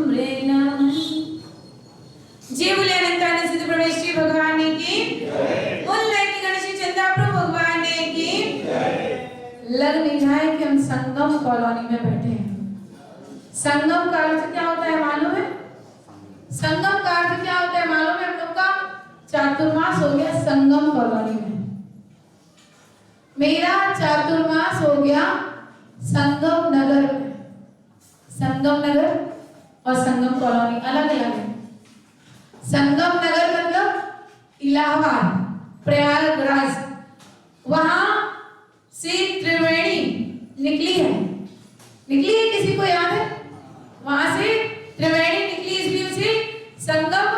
तुमरे नमः। जय बोले अनंतानंद सिद्ध प्रवेश जी भगवान की बोल की गणेश चंदा प्रभु भगवान की लग नहीं रहा है कि हम संगम कॉलोनी में बैठे हैं। संगम का अर्थ क्या होता है मालूम है? संगम का अर्थ क्या होता है मालूम है? हम लोग का चातुर्मास हो गया संगम कॉलोनी में। मेरा चातुर्मास हो गया संगम नगर में। संगम नगर और संगम कॉलोनी अलग अलग है। संगम नगर मतलब इलाहाबाद, प्रयागराज, वहां से त्रिवेणी निकली है। निकली है, किसी को याद है? वहां से त्रिवेणी निकली, इसलिए उसे संगम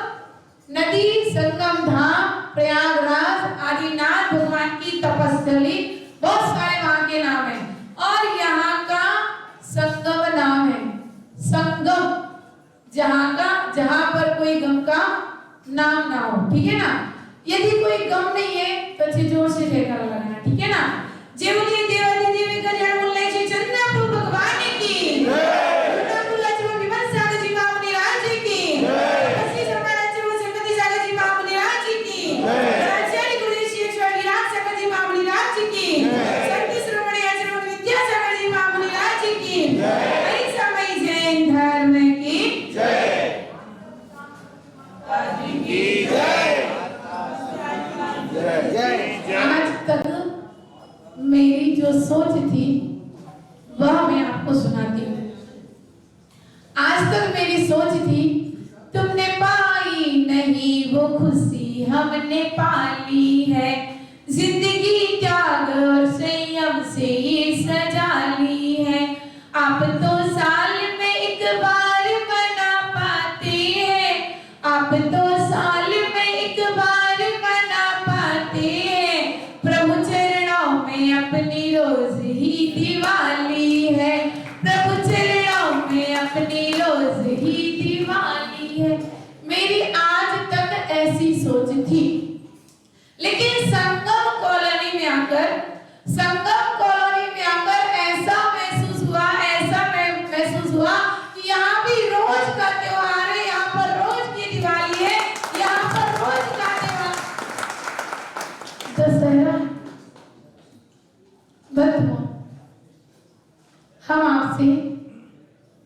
नदी, संगम धाम, प्रयागराज, आदिनाथ भगवान की तपस्थली, बहुत सारे वहां के नाम है। और यहाँ का संगम नाम है संगम, जहां पर कोई गम का नाम ना हो। ठीक है ना? यदि कोई गम नहीं है तो अच्छे जोर से जयकारा लगाना। ठीक है ना? जय बोलिए देवादी देवी का जय बोलने से चंद्र प्रभु भगवान की मेरी जो सोच थी वह मैं आपको सुनाती हूँ। आज तक मेरी सोच थी तुमने पाई नहीं वो खुशी हमने पाली है। जिंदगी त्याग और संयम से ये सजा ली है। आप तो साल में एक बार मना पाते हैं। आप तो साल में एक बार मना पाते हैं। प्रभु चरणों में अपनी रोज ही दिवाली है। प्रभु चरणों में अपनी रोज ही दिवाली है। मेरी आज तक ऐसी सोच थी, लेकिन संगम कॉलोनी में आकर ऐसा महसूस हुआ कि यहाँ भी रोज का त्योहार है, यहाँ पर रोज की दिवाली है, यहाँ पर रोज का त्योहार दशहरा। हम आपसे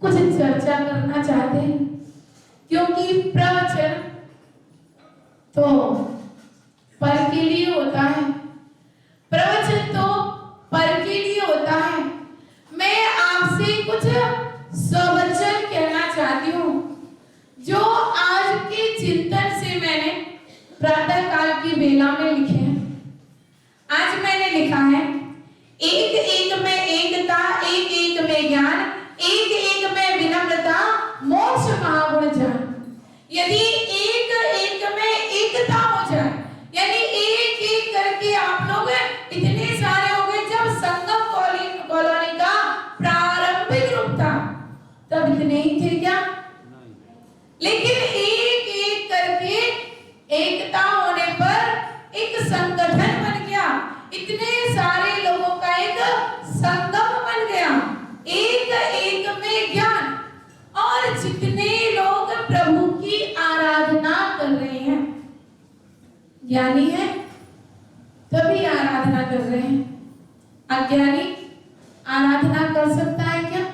कुछ चर्चा करना चाहते हैं, क्योंकि प्रवचन तो पर के लिए होता है। प्रवचन तो पर के लिए होता है। मैं आपसे कुछ स्ववचन कहना चाहती हूँ, जो आज के चिंतन से मैंने प्रातः काल की बेला में लिखे हैं। आज मैंने लिखा है, एक एक में एकता, एक एक में ज्ञान, एक एक में विनम्रता, मोक्ष महागुण जान। यदि एक एक में एकता हो जाए, यानी एक एक करके आप लोग इतने सारे हो गए। जब संगम कॉलोनी का प्रारंभिक रूप था तब इतने ही थे क्या? लेकिन एक एक करके एकता होने पर एक संगठन बन गया। इतने सारे लोगों का एक संगम बन गया। एक एक में ज्ञान, और जितने लोग प्रभु की आराधना कर रहे हैं, ज्ञानी है तभी आराधना कर रहे हैं। अज्ञानी आराधना कर सकता है क्या?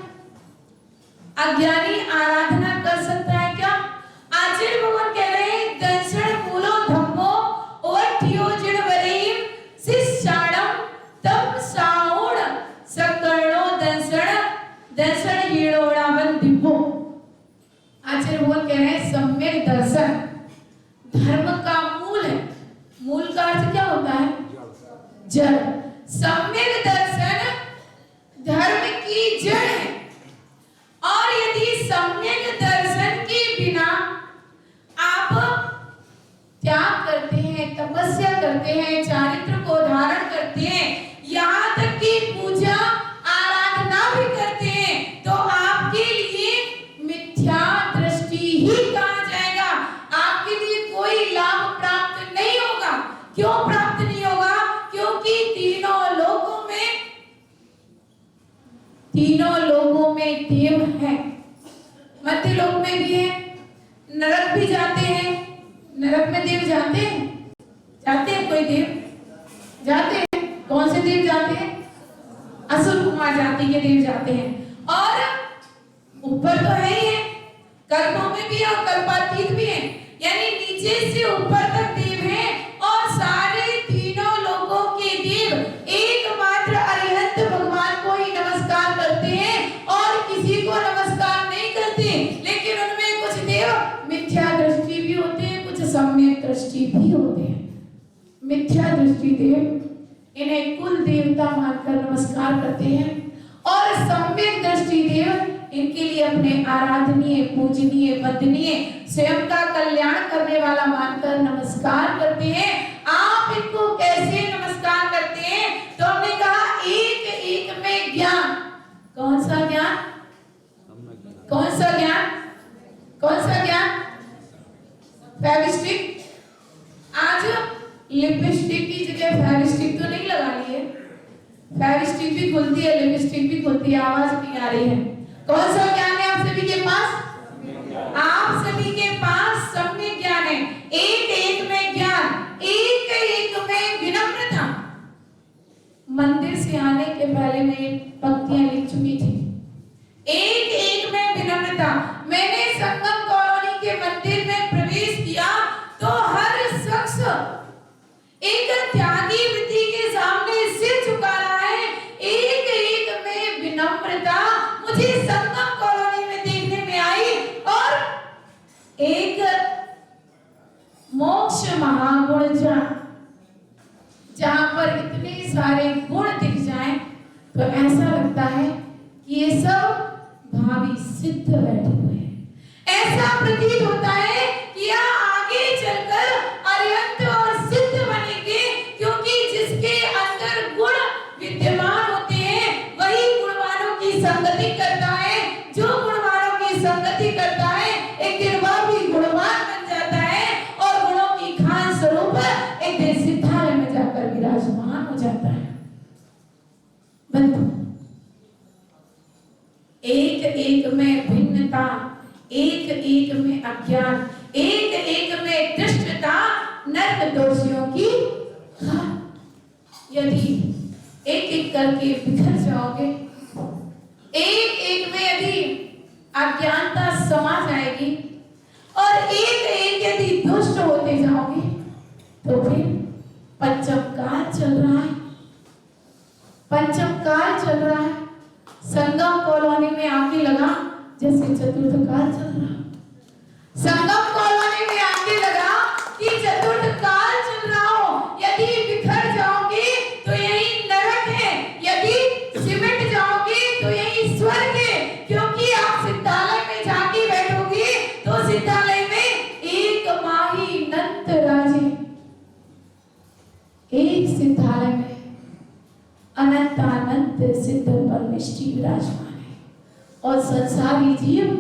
अज्ञानी आराधना कर सकता है क्या? आचार्य भगवान कह रहे हैं, दंसण मूलो धम्मो ओवठ्यो जिणवरीम शिष्याणम तम साउण सकर्णो दंसण हीणोणावन दिव्यो। आचार्य भगवान कह रहे हैं, सम्यक दर्शन धर्म का मूल है। मूल का अर्थ क्या होता है? जड़। सम्यक दर्शन धर्म की जड़ है। और यदि सम्यक दर्शन के बिना आप त्याग करते हैं, तपस्या करते हैं, चारित्र को धारण करते हैं, यहाँ तक कि पूजा आराधना भी करते हैं, तो आपके लिए मिथ्या दृष्टि ही कहा जाएगा। आपके लिए कोई लाभ प्राप्त नहीं होगा। क्यों प्राप्त नहीं होगा? क्योंकि तीनों लोगों में देव है। मध्य लोक में भी है, नरक भी जाते हैं। नरक में देव जाते हैं? जाते हैं कोई देव? जाते हैं। कौन से देव जाते हैं? असुर कुमार जाति के देव जाते हैं। और ऊपर तो है ही है, कल्पों में भी है और कल्पातीत भी है, यानी नीचे से ऊपर तक देव हैं। और सारे तीनों लोगों के देव एकमात्र अरिहंत भगवान को ही नमस्कार करते हैं और किसी को नमस्कार नहीं करते। लेकिन उनमें कुछ देव मिथ्या दृष्टि भी होते हैं, कुछ सम्यक दृष्टि भी होते हैं। मिथ्या दृष्टि देव इन्हें कुल देवता मानकर नमस्कार करते हैं और सम्यक दृष्टि देव इनके लिए अपने आराधनीय, पूजनीय, वंदनीय, स्वयं का कल्याण करने वाला मानकर नमस्कार करते हैं। आप इनको कैसे नमस्कार करते हैं? तो हमने कहा एक एक में ज्ञान। कौन सा ज्ञान? कौन सा ज्ञान? कौन सा ज्ञान? फेविस्टिक। आज लिपस्टिक की जगह फेविस्टिक तो नहीं लगा ली है, फेविस्टिक भी खुलती है, लिपस्टिक भी खुलती है, आवाज नहीं आ रही है। कौन सा ज्ञान है आप सभी के पास? आप सभी के पास सम्यक ज्ञान है। एक एक में ज्ञान, एक एक में विनम्रता। मंदिर से आने के पहले मैं ये पंक्तियां लिख चुकी थी। एक एक में विनम्रता। मैंने संगम कॉलोनी के मंदिर में प्रवेश किया तो हर शख्स एक त्यागी वृत्ति के सामने सिर झुका रहा है। एक एक में विनम्रता मुझे संगम कॉलोनी में देखने में आई। और एक मोक्ष महागुण जहां पर इतने सारे गुण दिख जाएं तो ऐसा लगता है कि ये सब भावी सिद्ध बैठे हुए हैं। ऐसा प्रतीत होता है कि यह आगे चलकर अरिहंत और सिद्ध बनेंगे, क्योंकि जिसके अंदर गुण विद्यमान होते हैं वही गुणवानों की संगति करता है। जो गुणवानों की संगति करता है एक दिन वह भी गुणवान बन जाता है और गुणों की खान स्वरूप एक दिन सिद्धालय में जाकर विराजमान हो जाता है। बंधु, एक एक में भिन्नता, एक एक में अज्ञान, एक एक में दुष्टता नरक दोषियों की। यदि एक एक करके बिखर जाओगे, एक एक में यदि अज्ञानता समा जाएगी और एक एक यदि दुष्ट होते जाओगे तो फिर पंचम काल चल रहा है। पंचम काल चल रहा है। संगम कॉलोनी में आके लगा जैसे चतुर्थ काल चल रहा। संगम कॉलोनी में आके लगा कि चतुर्थ काल चल रहा हो। यदि बिखर जाओगे तो यही नरक है, यदि सिमट जाओगे तो यही स्वर्ग है। क्योंकि आप सिद्धालय में जाके बैठोगे तो सिद्धालय में एक माही नंत राजे, एक सिद्धालय में अनंत अनंत सिद्ध परमेष्टि विराजमान है और संसारी जीव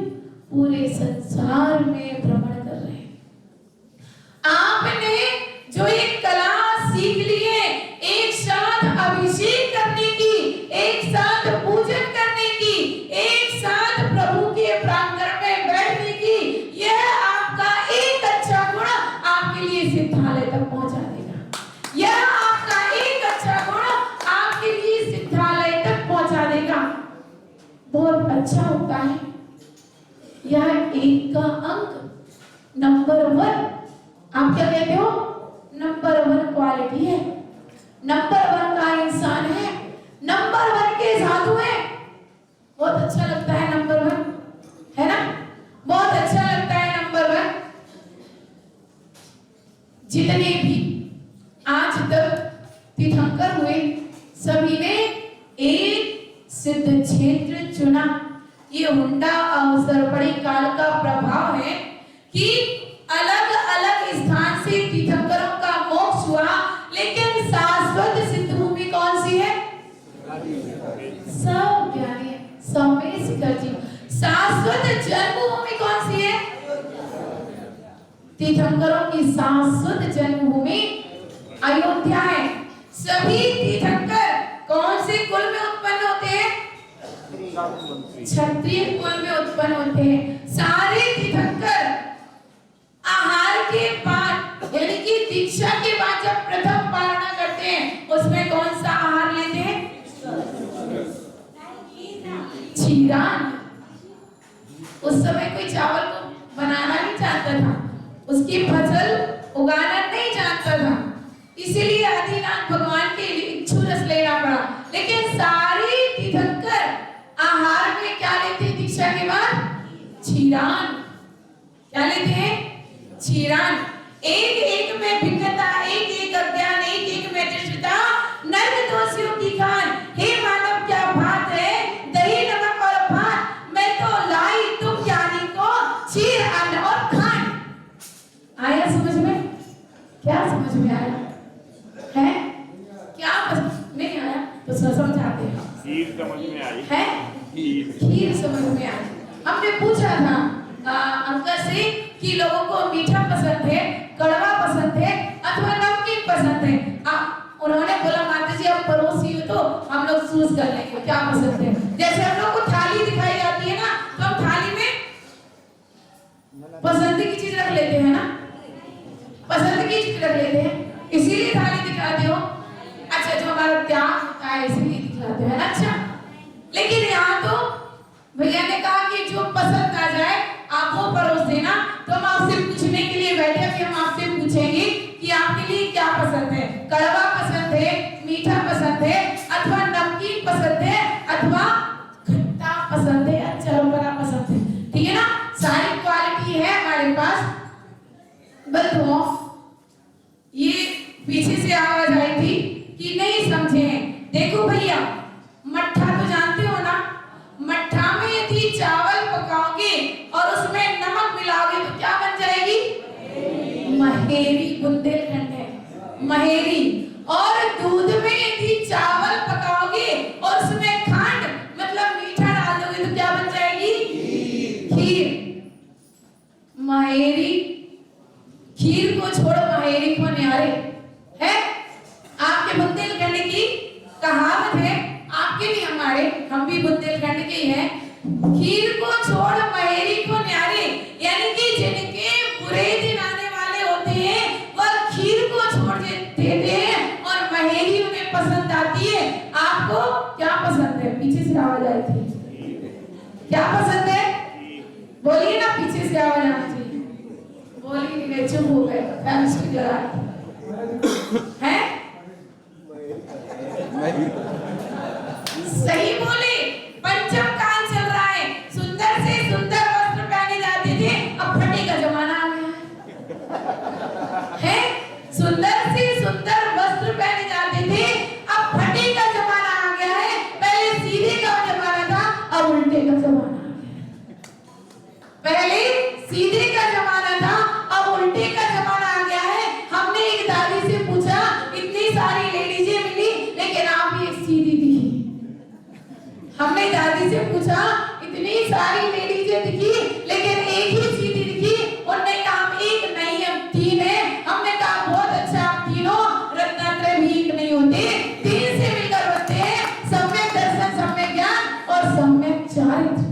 पूरे संसार में भ्रमण कर रहे हैं। आपने जो एक कला सीख ली है, एक साथ अभिषेक करने की, एक साथ पूजन करने की, एक साथ प्रभु के प्रांगण में बैठने की, यह आपका एक अच्छा गुण आपके लिए सिद्धालय तक पहुंचा देगा। यह आपका एक अच्छा गुण आपके लिए सिद्धालय तक पहुंचा देगा। बहुत अच्छा होता है यह एक का अंक नंबर 1। आप क्या कहते हो? नंबर 1 क्वालिटी है, नंबर 1 का इंसान है, नंबर 1 के साधु है। बहुत अच्छा लगता है नंबर 1, है ना? बहुत अच्छा लगता है नंबर 1। जितने भी आज तक तीर्थंकर हुए सभी ने एक सिद्ध क्षेत्र चुना। ये हुंडा अवसर पड़ी काल का प्रभाव है कि अलग अलग स्थान से तीर्थंकरों का मोक्ष हुआ, लेकिन शाश्वत सिद्ध भूमि कौन सी है? सब ज्ञानी है, सब में शिखर जी। शाश्वत जन्मभूमि कौन सी है? तीर्थंकरों की शाश्वत जन्मभूमि अयोध्या है। सभी तीर्थंकर कौन से कुल में उत्पन्न होते हैं? क्षत्रिय कुल में उत्पन्न होते हैं। सारे चावल को बनाना नहीं जानता था, उसकी फसल उगाना नहीं जानता था, इसीलिए आदिनाथ भगवान के लिए इच्छु रस लेना पड़ा। लेकिन सारे तीर्थंकर आहार में क्या लेते हैं दीक्षा के बाद? क्षीरान। क्या लेते हैं? क्षीरान। एक एक में भिन्नता, एक एक अज्ञान, एक एक में दृष्टता, नर्क दोषियों की खान। हे मानव क्या बात है, दही नमक और भात, मैं तो लाई तुम ज्ञानी को क्षीर अन्न और खांड। आया समझ में? क्या समझ में आया है? क्या नहीं आया तो समझाते हैं। खीर समझ में आई है? खीर समझ में आई। हमने पूछा था अंकल से कि लोगों को मीठा पसंद है, कड़वा पसंद है अथवा नमकीन पसंद है। उन्होंने बोला माता जी आप पड़ोसी हो तो हम लोग चूज कर लेंगे क्या पसंद है। जैसे हम लोग को थाली दिखाई जाती है ना, तो हम थाली में पसंद की चीज रख लेते हैं ना, पसंद की चीज रख लेते हैं, इसीलिए थाली दिखाते हो। अच्छा, जो हमारा त्याग होता है इसलिए दिखाते हैं। अच्छा, लेकिन यहाँ तो भैया ने कहा कि जो पसंद आ जाए आप वो परोस देना। तो हम आपसे पूछने के लिए बैठे कि हम आपसे पूछेंगे कि आपके लिए क्या पसंद है, कड़वा पसंद है, मीठा पसंद है अथवा नमकीन पसंद है अथवा खट्टा पसंद है या चरमरा पसंद है। ठीक है ना, सारी क्वालिटी है हमारे पास। बंधुओं, ये पीछे से आवाज आई थी कि नहीं समझे। देखो भैया, मट्ठा तो जानते हो ना, मट्ठा में यदि चावल पकाओगे और उसमें नमक मिलाओगे तो क्या बन जाएगी? महेरी। बुंदेलखंड है महेरी। और दूध में यदि चावल पकाओगे और उसमें खंड मतलब मीठा डाल दोगे तो क्या बन जाएगी? खीर। महेरी। खीर को छोड़ो, महेरी को न्यारे है। आपके बुंदेलखंड की कहावत है, आपके भी हमारे, हम भी बुंदेलखंड के ही हैं। खीर को छोड़ महेरी को न्यारे, यानी कि जिनके बुरे दिन आने वाले होते हैं वह खीर को छोड़ देते हैं और महेरी उन्हें पसंद आती है। आपको क्या पसंद है? पीछे से आवाज आई थी, क्या पसंद है? बोलिए ना, पीछे से आवाज आनी चाहिए। बोली नहीं गए, चुप हो गए, है? सही बोले। पंचम काल चल रहा है, सुंदर से सुंदर वस्त्र पहने जाते थे, अब फटे का जमाना आ गया है। सुंदर से सुंदर वस्त्र पहने जाते थे, अब फटे का जमाना आ गया है। पहले सीधे का जमाना था, अब उल्टे का जमाना आ गया। पहले सीधे का जमाना था, अब उल्टे का जमाना आ गया है। हमने एक दादी से पूछा, इतनी सारी लेडीजें मिली लेकिन आप ही एक सीधी दिखी। हमने दादी से पूछा, इतनी सारी लेडीजें दिखी लेकिन एक ही सीधी दिखी। उन्होंने कहा हम एक नहीं, हम तीन है। हमने कहा बहुत अच्छा, आप तीनों रत्नात्रय भी एक नहीं होते, तीन से मिलकर बनते हैं सम्यक दर्शन, सम्यक ज्ञान और सम्यक चारित्र।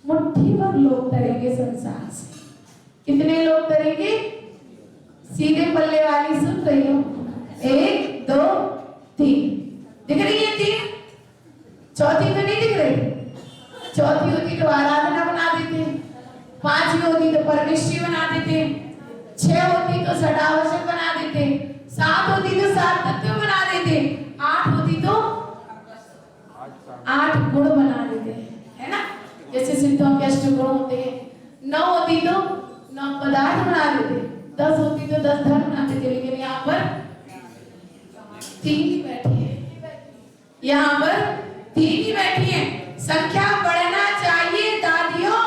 मुट्ठी भर लोग तरेंगे संसार से। कितने लोग तरेंगे? सीधे पल्ले वाली सुन रही हो? 1 2 3 दिख रही है? 3, चौथी तो नहीं दिख रही। चौथी होती तो आराधना बना देते, 5वीं होती तो परमेश्वरी बना देते, 6 होती तो षडावशक बना देते, 7 होती तो 7 तत्व बना देते, 8 होती तो 8 गुण बना देते, है ना, जैसे सिद्धों के 8 गुण होते हैं। 9 होती तो 9 पदार्थ बना देते, 10 होती तो 10 धर्म बना देते। लेकिन यहाँ पर 3 ही बैठी है, यहाँ पर 3 ही बैठी है। संख्या बढ़ना चाहिए दादियों।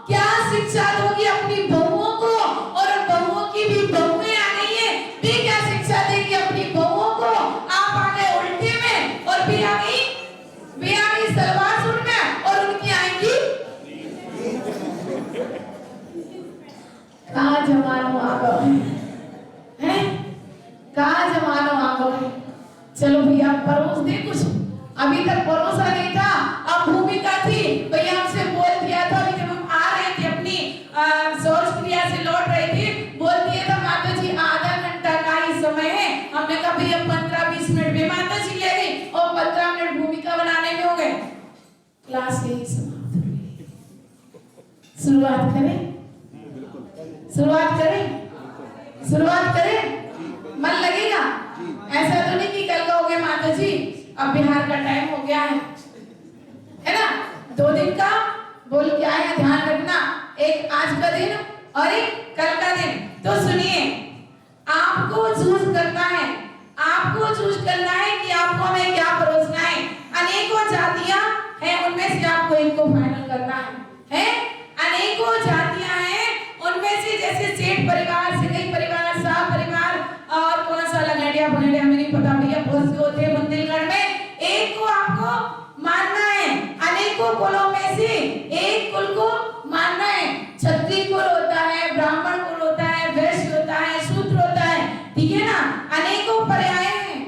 क्या शिक्षा दोगी अपनी बहुओं को? और बहुओं की भी बहुएं आ गई है, भी क्या शिक्षा देगी अपनी बहुओं को? आप आ गए उल्टे में और भी आ गई सलवार सूट में और उनकी आएंगी। कहाँ जमानो आ गए हैं, कहाँ जमानो आ गए। चलो भैया परोस दे कुछ, अभी तक परोसा नहीं था, अब भूमिका थी। भैया हमसे बोल दिया था जब हम आ रहे थे अपनी शौच क्रिया से लौट रहे थे, बोल दिया था माता जी आधा घंटा का ही समय है। हमने कहा भैया 15-20 मिनट में माता जी ले गई और 15 मिनट भूमिका बनाने में हो गए। क्लास यही समाप्त हो गई। शुरुआत करें? शुरुआत करें? शुरुआत करें? मन लगेगा? ऐसा तो नहीं कि कल कहोगे माता जी अब बिहार का टाइम हो गया है ना? 2 दिन का बोल के आए, ध्यान रखना, एक आज का दिन और एक कल का दिन। तो सुनिए, आपको चूज करना है, आपको चूज करना है कि आपको हमें क्या परोसना है। अनेकों जातियां हैं, उनमें से आपको एक को फाइनल करना है? अनेकों जातियां हैं, उनमें से जैसे सेठ परिवार, सिंघई परिवार, शाह परिवार और कौन सा लगेडिया बगेडिया हमें नहीं पता भैया, बहुत से होते हैं बुंदेलखंड में। एक को आपको मानना है, अनेकों कुलों में से एक कुल को मानना है। क्षत्रिय कुल होता है, ब्राह्मण कुल होता है, वैश्य होता है, शूद्र होता है, ठीक है ना? अनेकों पर्याय हैं,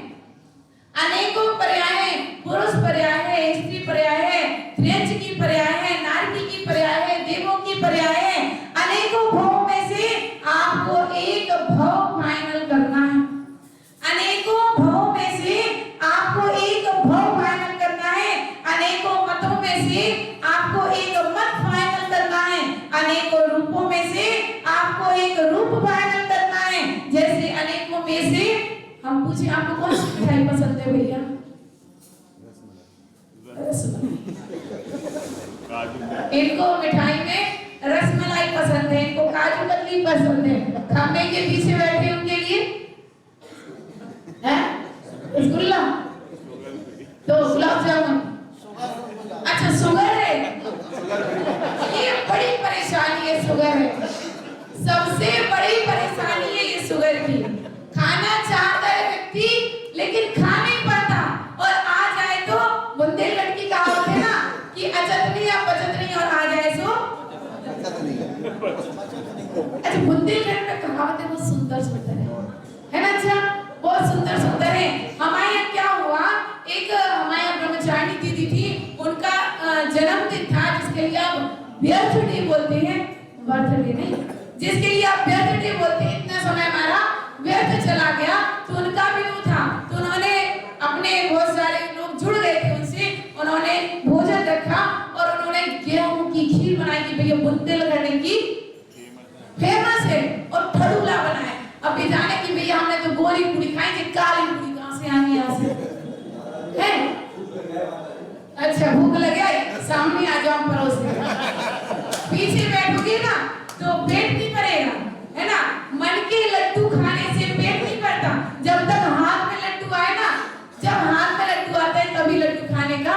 अनेकों पर्याय हैं, पुरुष पर्याय है, स्त्री पर्याय है, त्रियंच की पर्याय है, नारकी की पर्याय है, देवों की पर्याय है। अनेकों भाव में से आपको एक भाव फाइनल करना है। अनेकों भाव में से आपको एक भाव फाइनल करना है। अनेकों मतों में से आपको एक मत फाइनल करना है। अनेकों रूपों में से आपको एक रूप फाइनल करना है। जैसे अनेकों में से हम पूछे आपको कौन सी मिठाई पसंद है भैया? इनको मिठाई में रसमलाई पसंद है, इनको काजू कतली पसंद है। खंबे के पीछे बैठे उनके लिए है रसगुल्ला, तो गुलाब जामुन, अच्छा शुगर है, ये बड़ी परेशानी है। शुगर है सबसे बड़ी परेशानी है, ये शुगर की। खाना चाहता है व्यक्ति लेकिन खा नहीं पाता, और आ जाए तो बुंदेलखंड की कहावत है ना कि अचत नहीं या बचत नहीं, और आ जाए सो अच्छा। बुंदेलखंड में कहावत है बहुत सुंदर सुंदर है ना? अच्छा, बहुत सुंदर सुंदर है। हमारे यहाँ क्या हुआ, एक हमारे यहाँ ब्रह्मचारिणी दीदी थी, उनका जन्मदिन था, जिसके लिए आप बर्थडे बोलते हैं, बर्थडे नहीं, जिसके लिए आप बर्थडे बोलते हैं। इतना समय हमारा व्यर्थ चला गया, तो उनका भी वो था, तो उन्होंने अपने बहुत सारे लोग जुड़ गए थे उनसे, उन्होंने भोजन रखा और उन्होंने गेहूं की खीर बनाई थी भैया, बुंदेलखंड की फेमस है, और फड़ूला बनाया। अब ये जाने कि भैया हमने तो गोरी पूरी खाई थी, काली पूरी कहां से आई यहाँ से है? अच्छा भूख लगे, सामने आ जाओ परोसने, पीछे बैठोगे ना तो पेट नहीं भरेगा, है ना? मन के लड्डू खाने से पेट नहीं भरता, जब तक हाथ में लड्डू आए ना, जब हाथ में लड्डू आता है तभी लड्डू खाने का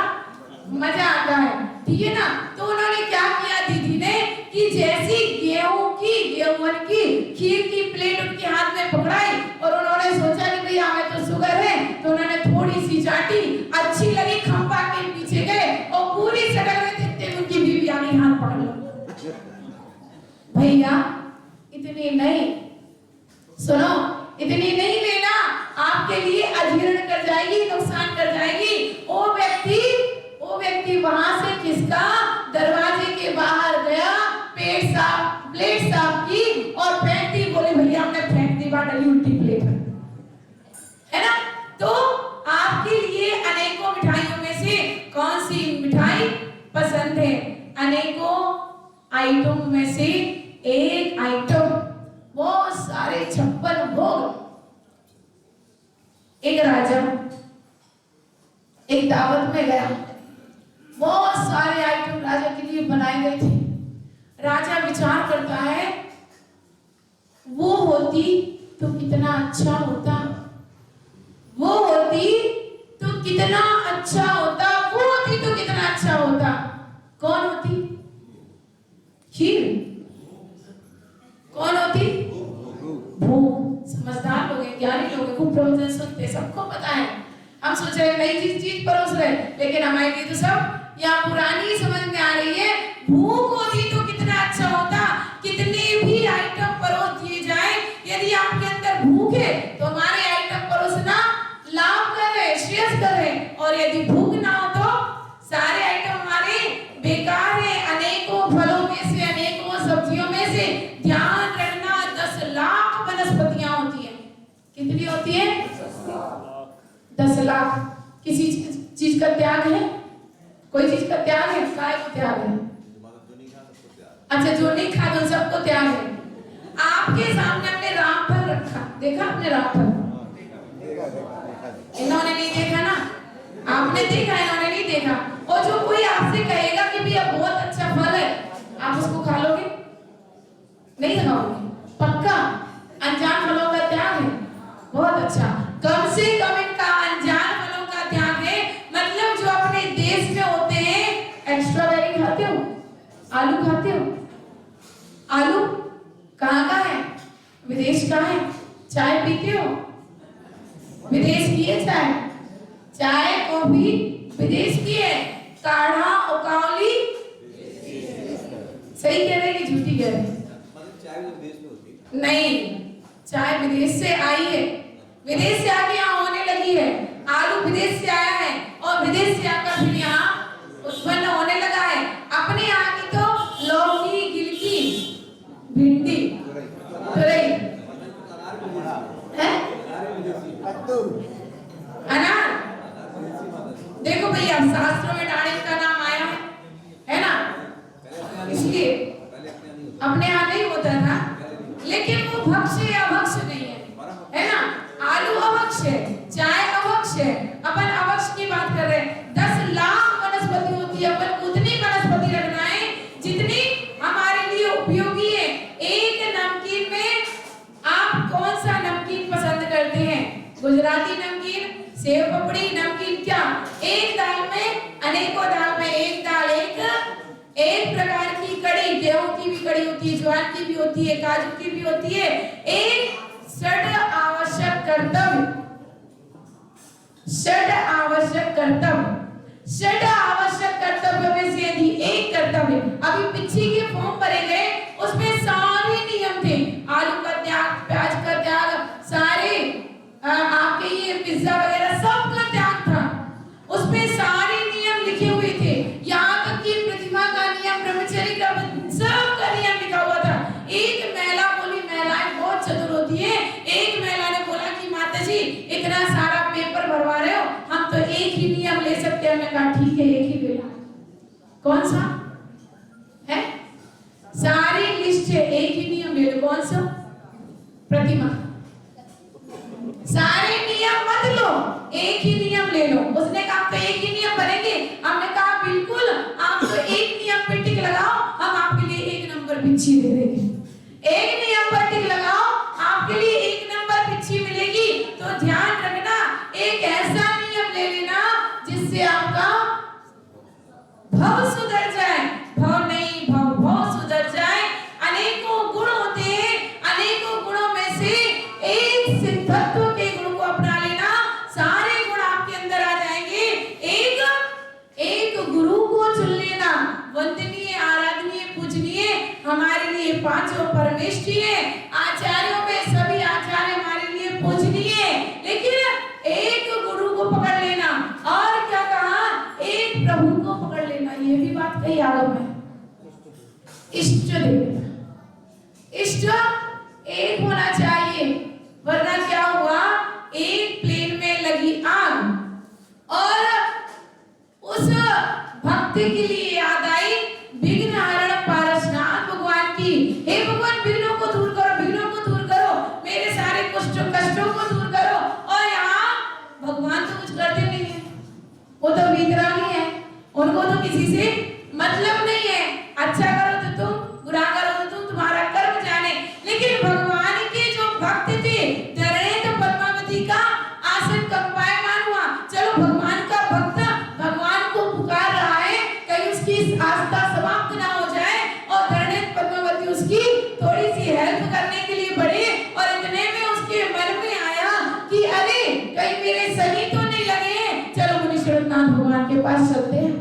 मजा आता है, ठीक है ना? तो उन्होंने क्या किया दीदी ने कि जैसी गेहूं की खीर की प्लेट उनके हाथ में पकड़ाई, और उन्होंने सोचा कि भैया हमें तो शुगर है, तो उन्होंने थोड़ी सी चाटी, अच्छी लगी, खंबा के पीछे गए और पूरी सड़क में देखते उनकी बीवी आ गई, हाथ पकड़ लो। भैया इतनी नहीं, सुनो, इतनी नहीं लेना, आपके लिए अजीर्ण कर जाएगी, नुकसान कर जाएगी। वो व्यक्ति वहां से किसका दरवाजे के बाहर गया, प्लेट साफ की और फेंक दी, बोले भैया हमने फेंक दी, डली उल्टी प्लेट, है ना? तो आपके लिए अनेकों मिठाइयों में से कौन सी मिठाई पसंद है? अनेकों आइटम में से एक आइटम, बहुत सारे 56 भोग। एक राजा एक दावत में गया, बहुत सारे आइटम राजा के लिए बनाए गए थे। राजा विचार करता है, वो होती तो कितना अच्छा होता, वो होती तो कितना अच्छा होता, वो होती तो कितना अच्छा होता। कौन होती? खीर। कौन होती? भूख। समझदार लोग हैं, ज्ञानी लोग हैं, खूब प्रवचन सुनते, सबको पता है। हम सोच रहे नई चीज परोस रहे, लेकिन हमारे लिए तो सब यहाँ पुरानी समझ में आ रही है। भूख होती तो कितना अच्छा होता, कितने भी आइटम परोस दिए जाए, यदि आपके अंदर भूख है तो हमारे आइटम परोसना लाभ कर है, श्रेयस्कर है, और यदि भूख ना हो तो सारे आइटम हमारे बेकार है। अनेकों फलों में से, अनेकों सब्जियों में से ध्यान रखना 10 लाख वनस्पतियां होती है। कितनी होती है? 10 लाख। किसी चीज का त्याग है? कोई चीज का त्याग है? काय को त्याग है? अच्छा, जो नहीं खाते उन सबको त्याग है। आपके सामने हमने रामफल रखा, देखा आपने रामफल? इन्होंने नहीं देखा ना, आपने देखा, इन्होंने नहीं देखा। और जो कोई आपसे कहेगा कि भैया बहुत अच्छा फल है, आप उसको खा लोगे? नहीं खाओगे, पक्का। अनजान फलों का त्याग है, बहुत अच्छा। कम से कम इनका अनजान फलों का त्याग है, मतलब जो अपने देश में होते हैं। स्ट्रॉबेरी खाते हो? आलू खाते हो? आलू कहाँ का है? विदेश का है। चाय पीते हो? विदेश की है चाय। चाय कॉफी विदेश की है। काढ़ा उकावली सही कह रहे हैं कि झूठी कह रहे हैं? चाय विदेश में होती है। नहीं, चाय विदेश से आई है, विदेश से आके यहाँ होने लगी है। आलू विदेश से आया है और विदेश से आकर फिर यहाँ उत्पन्न होने लगा है। अपने यहाँ की तो लौकी, गिलकी, भिंडी, तुरई है, अनार। देखो भैया, शास्त्रों में दाढ़ी का नाम आया है ना, इसलिए अपने यहाँ नहीं होता था। लेकिन वो भक्ष्य या अभक्ष्य नहीं है ना? आलू अभक्ष्य है, चाय अभक्ष्य है, अपन अभक्ष्य की बात कर रहे हैं। 10 लाख वनस्पति होती है, अपन उतनी वनस्पति रखना है जितनी हमारे लिए उपयोगी है। एक नमकीन में आप कौन सा नमकीन पसंद करते हैं? गुजराती नमकीन, सेव पपड़ी नमकीन, क्या एक दाल में, अनेकों दाल में एक दाल, एक प्रकार की कड़ी, गेहूं की भी कड़ी होती है, ज्वार की भी होती है, काजू की भी होती है। एक षड आवश्यक कर्तव्य, षड आवश्यक कर्तव्य, षड आवश्यक कर्तव्य में से यदि एक कर्तव्य अभी पिछली के फॉर्म भरे गए, उसमें सारे नियम थे। आलू का त्याग, प्याज का त्याग, सारे आपके ये पिज्जा वगैरह सब का त्याग था। उसमें सारे नियम लिखे हुए थे, यहाँ तक कि प्रतिभा का नियम, ब्रह्मचर्य का, सब का नियम लिखा हुआ था। एक महिला बोली, महिलाएं बहुत चतुर होती है, एक महिला ने बोला कि माता जी इतना सारा पेपर भरवा रहे हो, हम तो एक ही नियम ले सकते हैं। हमने कहा ठीक है, एक ही ले लो। कौन सा है? सारी लिस्ट है, एक ही नियम ले लो। कौन सा? प्रतिमा। सारे नियम मत लो, एक ही नियम ले लो। उसने कहा तो एक ही नियम बनेंगे? हमने कहा बिल्कुल, आप तो एक नियम पे टिक लगाओ, हम आपके लिए 1 नंबर बिच्छी दे देंगे। एक नियम पर टिक लगाओ, आपके लिए 1 नंबर बिच्छी मिलेगी। तो ध्यान रखना, एक ऐसा नियम ले लेना जिससे आपका भव सुधर जाए, भव नहीं भव सुधर जाए। अनेकों गुण होते हैं, अनेकों गुणों में से एक सिद्धत्व के गुण को अपना लेना, सारे गुण आपके अंदर आ जाएंगे। एक गुरु को चुन लेना, वंदनीय, आराधनीय, पूजनीय हमारे लिए पांचों परमेष्ठी है। आचार्यों में सभी आचार्य हमारे लिए पूजनीय, लेकिन एक गुरु को पकड़ लेना। और क्या कहा? एक प्रभु को पकड़ लेना। ये भी बात कही आगम में, इष्ट देव, इष्ट एक होना चाहिए, वरना क्या हुआ? एक प्लेन में लगी आग और उस भक्त के लिए याद आई विघ्न हरण पारसनाथ भगवान की। हे भगवान, विघ्नों को दूर करो, विघ्नों को दूर करो, मेरे सारे कष्टों को दूर करो। और यहाँ भगवान तो कुछ करते नहीं है, वो तो वीतरागी है, उनको तो किसी से मतलब नहीं है। अच्छा करो तो तुम, बुरा करो तो तुम, तुम्हारा कर्म जाने। लेकिन भगवान के जो भक्त थे, तो पद्मावती का आसन कंपायमान हुआ। चलो, भगवान का भक्त भगवान को पुकार रहा है, कहीं उसकी आस्था समाप्त ना हो जाए। और धरणेत पद्मावती उसकी थोड़ी सी हेल्प करने के लिए बढ़े, और इतने में उसके मन में आया कि अरे कहीं मेरे सही तो नहीं लगे हैं, चलो मुनीश्वरनाथ भगवान के पास चलते हैं।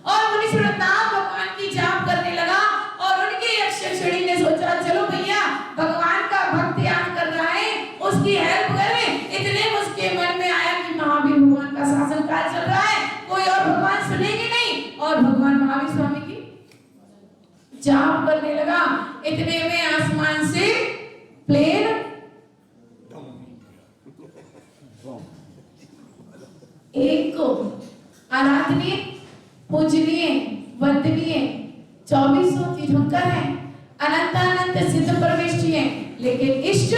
और मुनीश्वरनाथ भगवान की जाप करने लगा, और उनके यक्षिणी ने सोचा चलो भैया, भगवान का भक्त याद कर रहा है, उसकी हेल्प करें। इतने में उसके मन में आया कि महावीर भगवान का शासन काल चल रहा है, कोई और भगवान सुनेंगे नहीं। और भगवान महावीर स्वामी की जाप करने लगा। इतने में आसमान से प्लेन एक को आराधनीय, पूजनीय, वंदनीय, 2400 तीर्थंकर हैं, अनंत अनंत सिद्ध परमेष्ठी हैं, लेकिन इष्ट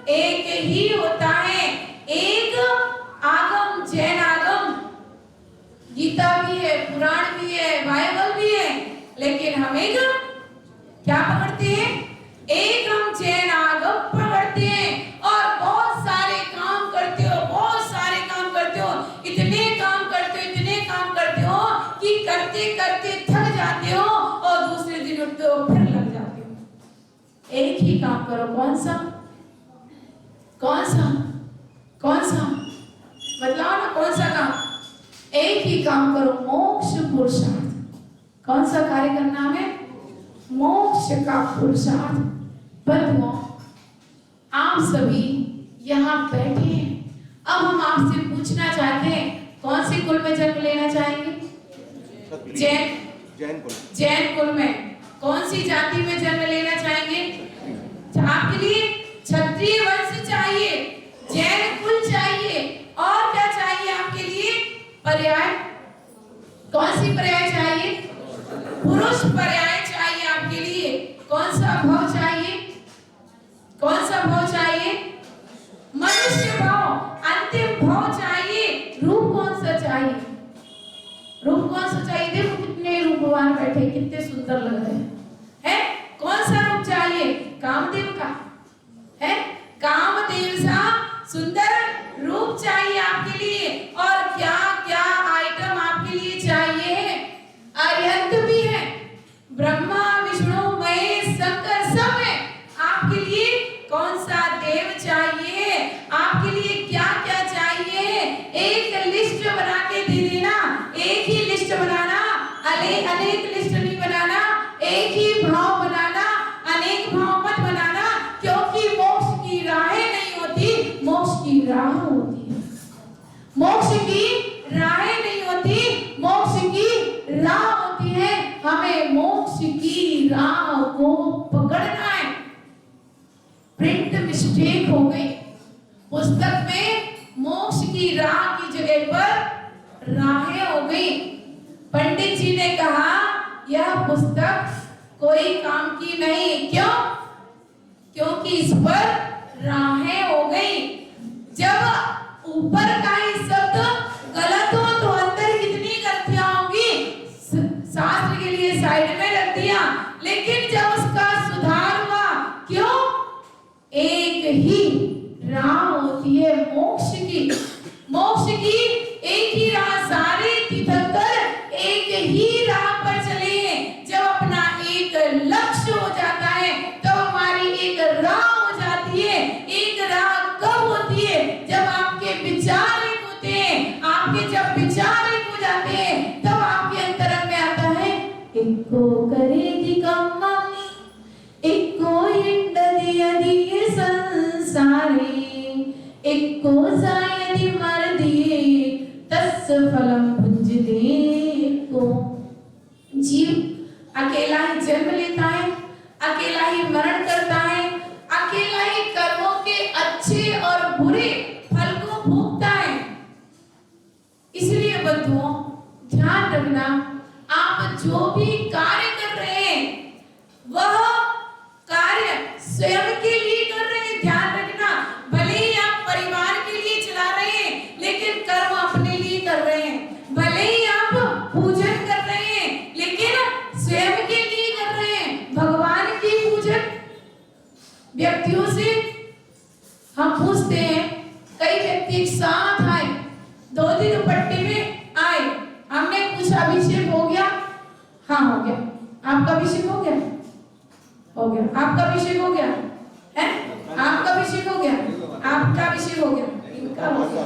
एक ही होता है। एक आगम, जैन आगम, गीता भी है, पुराण भी है, बाइबल भी है, लेकिन हम एक क्या पकड़ते हैं? एक हम जैन आगम पकड़ते हैं और बहुत सारे काम करते हो, बहुत सारे काम करते हो, इतने काम करते हो कि करते करते थक जाते हो और दूसरे दिन उठते हो फिर लग जाते हो। एक ही काम करो, कौन सा बतलाओ ना, कौन सा काम? एक ही काम करो, मोक्ष पुरुषार्थ। कौन सा कार्य करना है? मोक्ष का पुरुषार्थ। बंधुओं, आप सभी यहाँ बैठे हैं, अब हम आपसे पूछना चाहते हैं, कौन से कुल में जन्म लेना चाहेंगे? जैन कुल में। कौन सी जाति में जन्म लेना चाहेंगे? आपके लिए क्षत्रिय वंश चाहिए, जैन कुल चाहिए, और क्या चाहिए आपके लिए? पर्याय। कौन सी पर्याय चाहिए? पुरुष पर्याय चाहिए आपके लिए। कौन सा भाव चाहिए? मनुष्य भाव, अंतिम भाव चाहिए। रूप कौन सा चाहिए? देखो कितने रूपवान बैठे, कितने सुंदर लग रहे हैं। कौन सा रूप चाहिए? कामदेव का है, कामदेव सा सुंदर रूप चाहिए आपके लिए। और क्या क्या आइटम आपके लिए चाहिए? अरिहंत भी है, ब्रह्मा विष्णु महेश शंकर सब है आपके लिए। कौन सा देव चाहिए? आपके लिए क्या क्या चाहिए? एक लिस्ट बना के दे देना। एक ही लिस्ट बनाना, अनेक लिस्ट नहीं बनाना। एक ही भाव बनाना, अनेक भाव मत बनाना, क्योंकि मोक्ष की राहें नहीं होती, मोक्ष की राह होती है। मोक्ष की राहें नहीं होती, मोक्ष की राह होती है। हमें मोक्ष की राह को पकड़ना है। प्रिंट मिस्टेक हो गई, पुस्तक में मोक्ष की राह की जगह पर राहें हो गई। पंडित जी ने कहा यह पुस्तक कोई काम की नहीं। क्यों? क्योंकि इस पर राहें हो गई। जब ऊपर का ही शब्द गलत हो तो अंदर कितनी गलतियां होंगी, शास्त्र के लिए साइड में रख दिया, लेकिन जब उसका सुधार हुआ, क्यों? एक ही राह होती है मोक्ष की। मोक्ष की एक ही राह, सारे तीर्थंकर एक ही राह पर चले हैं। जब अपना एक लक्ष्य हो जाता है तो हमारी एक राह हो जाती है। एक राह कब होती है? जब आपके विचार एक होते हैं। आपके जब विचार एक हो जाते हैं तब आपके अंतरंग में आता है, इक्को करेगी कम्मम, इक्को इंडदी अदिये संसारे, इक्को सायदि मर दिए तस् फलम भुंजते को। जीव अकेला ही जन्म लेता है, अकेला ही मरण करता है, अकेला ही कर्मों के अच्छे और बुरे फल को भोगता है। इसलिए बंधुओं, ध्यान रखना, आप जो भी कार्य कर रहे हैं वह कार्य स्वयं के लिए कर रहे हैं। ध्यान रखना, भले ही आप परिवार के लिए चला रहे हैं लेकिन कर्म अपने लिए कर रहे हैं। भले ही आप पूजन कर रहे हैं लेकिन स्वयं के लिए कर रहे हैं। भगवान की पूजन व्यक्तियों से हम पूछते हैं, कई व्यक्ति एक साथ आए, 2 दिन दुपट्टे में आए, हमने पूछा अभिषेक हो गया? हाँ हो गया। आपका अभिषेक हो गया? हो गया। आपका अभिषेक हो गया है? आपका अभिषेक हो गया? आपका अभिषेक हो गया? इनका हो गया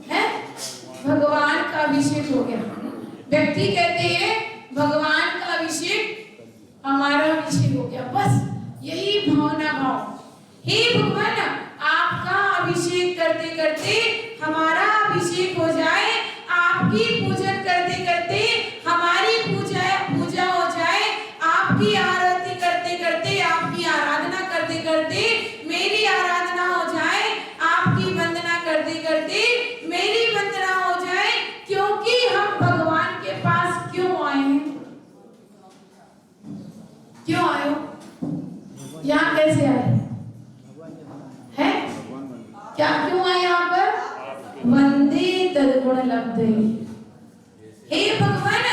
है? भगवान का अभिषेक हो गया। व्यक्ति कहते हैं भगवान का अभिषेक हमारा अभिषेक हो गया। बस यही भावना भाव, हे भगवान आपका अभिषेक करते करते हमारा अभिषेक हो जाए, आपकी पूजन करते करते हमारी पूजा हो जाए, आपकी आरती करते करते, आपकी आराधना करते करते मेरी आराधना हो जाए, आपकी वंदना करते करते मेरी वंदना हो जाए। क्योंकि हम भगवान के पास क्यों आए हैं? क्यों आए हो? यहाँ कैसे आए हैं? क्या क्यों आए यहाँ पर? वंदे तद्गुण लब्धे। हे भगवान,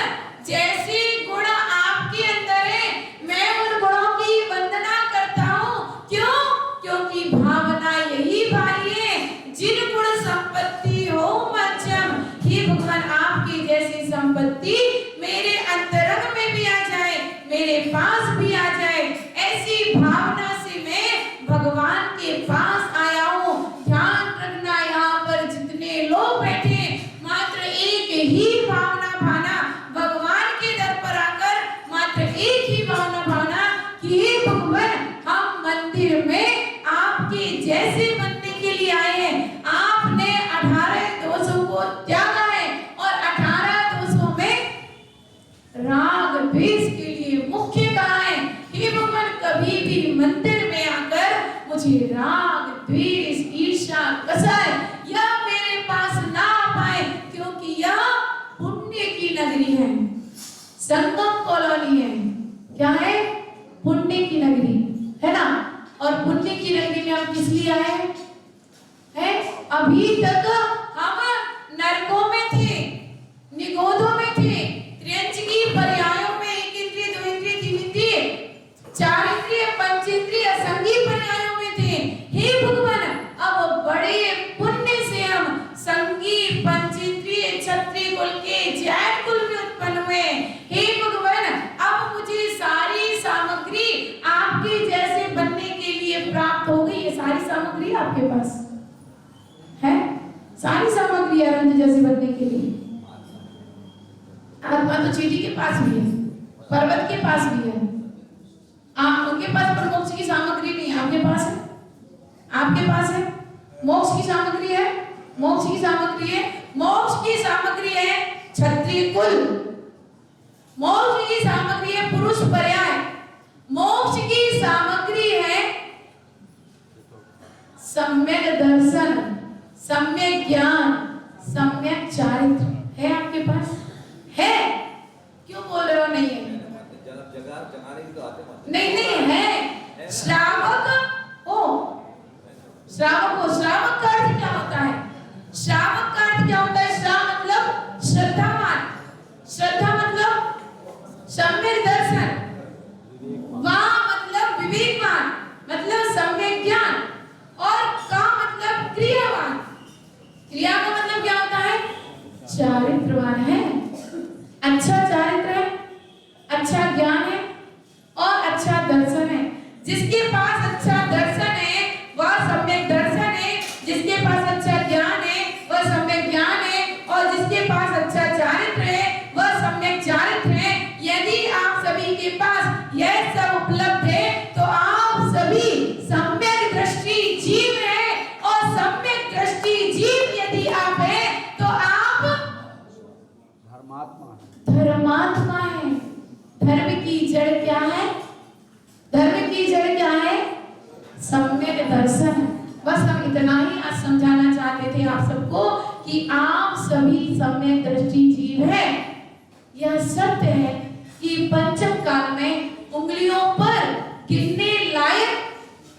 जैसे गुण आपके अंदर है मैं उन गुणों की वंदना करता हूँ। क्यों? क्योंकि भावना यही भाई है जिन गुण संपत्ति हो मध्यम। हे भगवान, आपकी जैसी संपत्ति मेरे अंतरंग में भी आ जाए, मेरे पास भी आ जाए, ऐसी भावना से मैं भगवान के पास आया हूँ। ध्यान रखना, यहाँ पर जितने लोग बैठे मात्र एक ही भावना भाना, भगवान के दर पर आकर मात्र एक ही भावना भावना कि हे भगवान, हम मंदिर में आपके जैसे बनने के लिए आए हैं। आपने 18 दोषों को त्यागा है और 18 दोषों में राग द्वेष के लिए मुख्य कहा है। हे भगवान, कभी भी मंदिर में आकर मुझे राग द्वेष ईर्ष्या कसर यह मेरे पास ना आ पाए, क्योंकि यह पुण्य की नगरी है, संगम कॉलोनी है। क्या है? पुण्य की नगरी है ना। और पुण्य की नगरी में हम किस लिए आए हैं? अभी तक हम नरकों में थे, निगोधों में थे, त्र्यंचकी पर्यायों में, एक इंद्रिय, दो इंद्रिय, तीन इंद्रिय, चार इंद्रिय, पंच इंद्रिय, असंगी पर्यायों में थे। हे भगवान, अब बड़े पुण्य से हम संगी, पंचेंद्रिय, क्षत्रिय कुल के जैन कुल में उत्पन्न हुए। हे भगवान, अब मुझे सारी सामग्री आपके जैसे बनने के लिए प्राप्त हो गई। ये सारी सामग्री आपके पास है, सारी सामग्री अरंत जैसे बनने के लिए। आत्मा तो चीटी के पास भी है, पर्वत के पास भी है। आप उनके पास पर मोक्ष की सामग्री नहीं, आपके पास है। आपके पास है, मोक्ष की सामग्री है, मोक्ष की सामग्री है। मोक्ष की सामग्री है क्षत्रिय कुल, मोक्ष की सामग्री है पुरुष पर्याय, मोक्ष की सामग्री है सम्यक दर्शन, सम्यक ज्ञान, सम्यक चारित्र। है आपके पास? है? क्यों बोल रहे हो नहीं है? नहीं नहीं है। श्रावक हो, श्रावक हो। श्रावक का अर्थ क्या होता है? श्रावक का अर्थ क्या होता है? श्राव मतलब श्रद्धावान, श्रद्धा मतलब सम्यक दर्शन, वाह मतलब विवेकवान, मतलब सम्यक ज्ञान, और का मतलब क्रियावान। क्रिया का मतलब क्या होता है? चारित्रवान है, अच्छा चारित्र है, अच्छा ज्ञान है और अच्छा दर्शन है। जिसके पास अच्छा दर्शन है वह सम्यक दर्शन है, जिसके पास अच्छा ज्ञान है वह सम्यक ज्ञान है, और जिसके पास अच्छा चारित्र है वह सम्यक चारित्र है। यदि आप सभी के पास यह सब उपलब्ध है तो आप सभी सम्यक दृष्टि जीव हैं, और सम्यक दृष्टि जीव यदि आप हैं तो आप धर्मात्मा है। धर्म की जड़ क्या है? धर्म की जड़ क्या है? सम्यक दर्शन। बस हम इतना ही आज समझाना चाहते थे आप सबको कि आप सभी सम्यक दृष्टि जीव हैं। यह सत्य है कि पंचम काल में उंगलियों पर गिनने लायक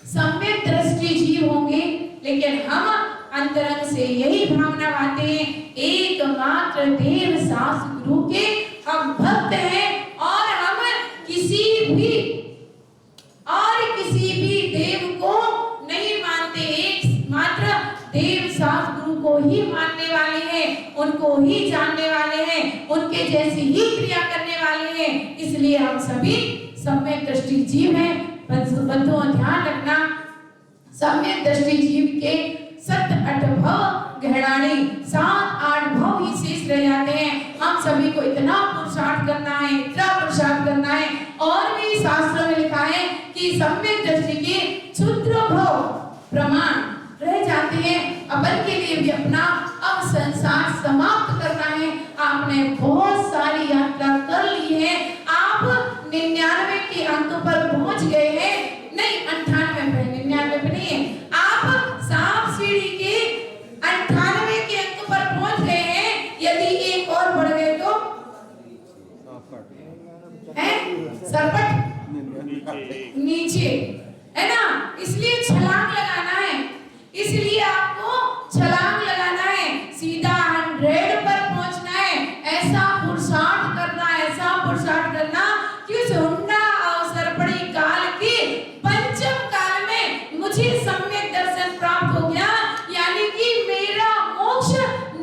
सम्यक दृष्टि जीव होंगे, लेकिन हम अंतरंग से यही भावना पाते हैं, एकमात्र देव सास गुरु के हम भक्त हैं, और हम किसी भी देव को नहीं मानते, एक मात्र देव सास गुरु को ही मानने वाले हैं, उनको ही जानने वाले हैं, उनके जैसी ही क्रिया करने वाले हैं। इसलिए हम सभी सम्यक दृष्टि जीव हैं। बंधुओं ध्यान रखना, सम्यक दृष्टि जीव के 7-8 भव गहराने, 7-8 भव ही शेष रह जाते हैं। हम सभी को इतना पुरुषार्थ करना है, इतना पुरुषार्थ करना है। और भी शास्त्रों में लिखा है कि सम्यक दृष्टि के क्षुद्र भव प्रमाण रह जाते हैं। अपन के लिए भी अपना अब संसार समाप्त करना है। आपने बहुत सारी यात्रा कर ली है, आप 99 के अंक पर पहुंच गए हैं, नहीं 98 पे, 99 पे नहीं है, आप सांप सीढ़ी के 98 के अंक पर पहुंच गए हैं। यदि एक और बढ़ गए तो है सरपट नीचे, है ना? इसलिए छलांग लगाना है, इसलिए आपको छलांग लगाना है, सीधा 100 पर पहुंचना है, ऐसा पुरुषार्थ करना, ऐसा पुरुषार्थ करना कि उस हुंडा अवसर पड़ी काल के पंचम काल में मुझे सम्यक दर्शन प्राप्त हो गया, यानी कि मेरा मोक्ष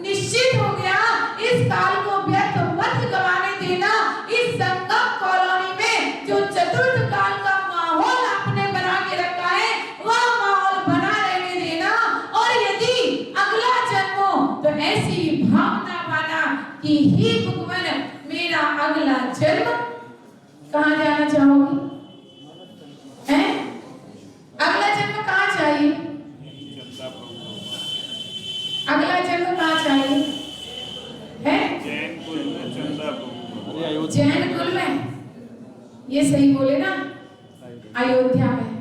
निश्चित हो गया। इस काल को व्यर्थ मत गवाने देना। इस संगम कॉलोनी में जो चतुर्थ काल का माहौल आपने बना के रखा है, वह माहौल बना रहने देना। और यदि अगला जन्म हो तो ऐसी भावना पाना कि हे भगवान, मेरा अगला जन्म कहाँ जाना चाहोगी? हैं? अगला जन्म कहाँ चाहिए? अगला जन्म कहाँ चाहिए? है? जैन कुल में। ये सही बोले ना? अयोध्या में।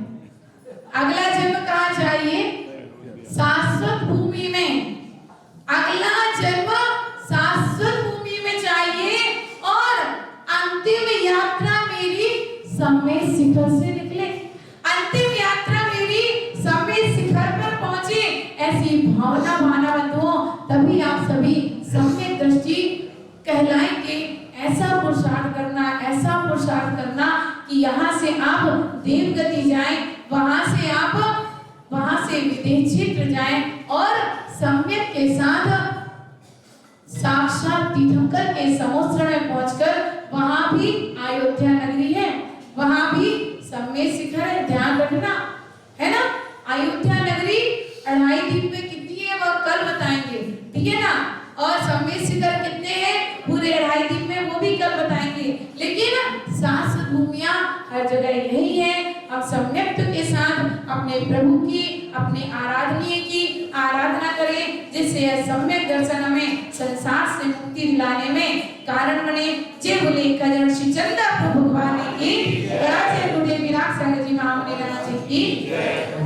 अगला जन्म कहाँ चाहिए? शाश्वत भूमि में। अगला जन्म शाश्वत भूमि में चाहिए और अंतिम यात्रा मेरी सम्मेद शिखर से निकले, अंतिम यात्रा मेरी सम्मेद शिखर पर पहुंचे, ऐसी भावना मानवत हो, तभी आप सभी सम्यक दृष्टि कहलाएंगे। ऐसा पुरुषार्थ करना, ऐसा पुरुषार्थ करना कि यहाँ से आप देवगति जाएं, वहां से विदेह क्षेत्र जाएं और सम्यक के साथ साक्षात तीर्थंकर के समुद्र में पहुंचकर, वहां भी अयोध्या नगरी है, वहां भी सम्यक शिखर है, ध्यान रखना, है ना? अयोध्या नगरी 2.5 दीप में कितनी है वह कल बताएंगे, ठीक है ना? और सम्यक शिखर कितने हैं पूरे 2.5 दीप में, वो भी कल बताएंगे। लेकिन शाश्वत भूमियां हर जगह यही है। अब सम्यक के साथ अपने प्रभु की, अपने आराधनीय की आराधना करें, जिससे यह सम्यक दर्शन हमें संसार से मुक्ति दिलाने में कारण बने। जय बोले कजन श्री चंद्र प्रभु भगवान की, राजे गुरुदेव विराट संग जी महामुनि गण जी की।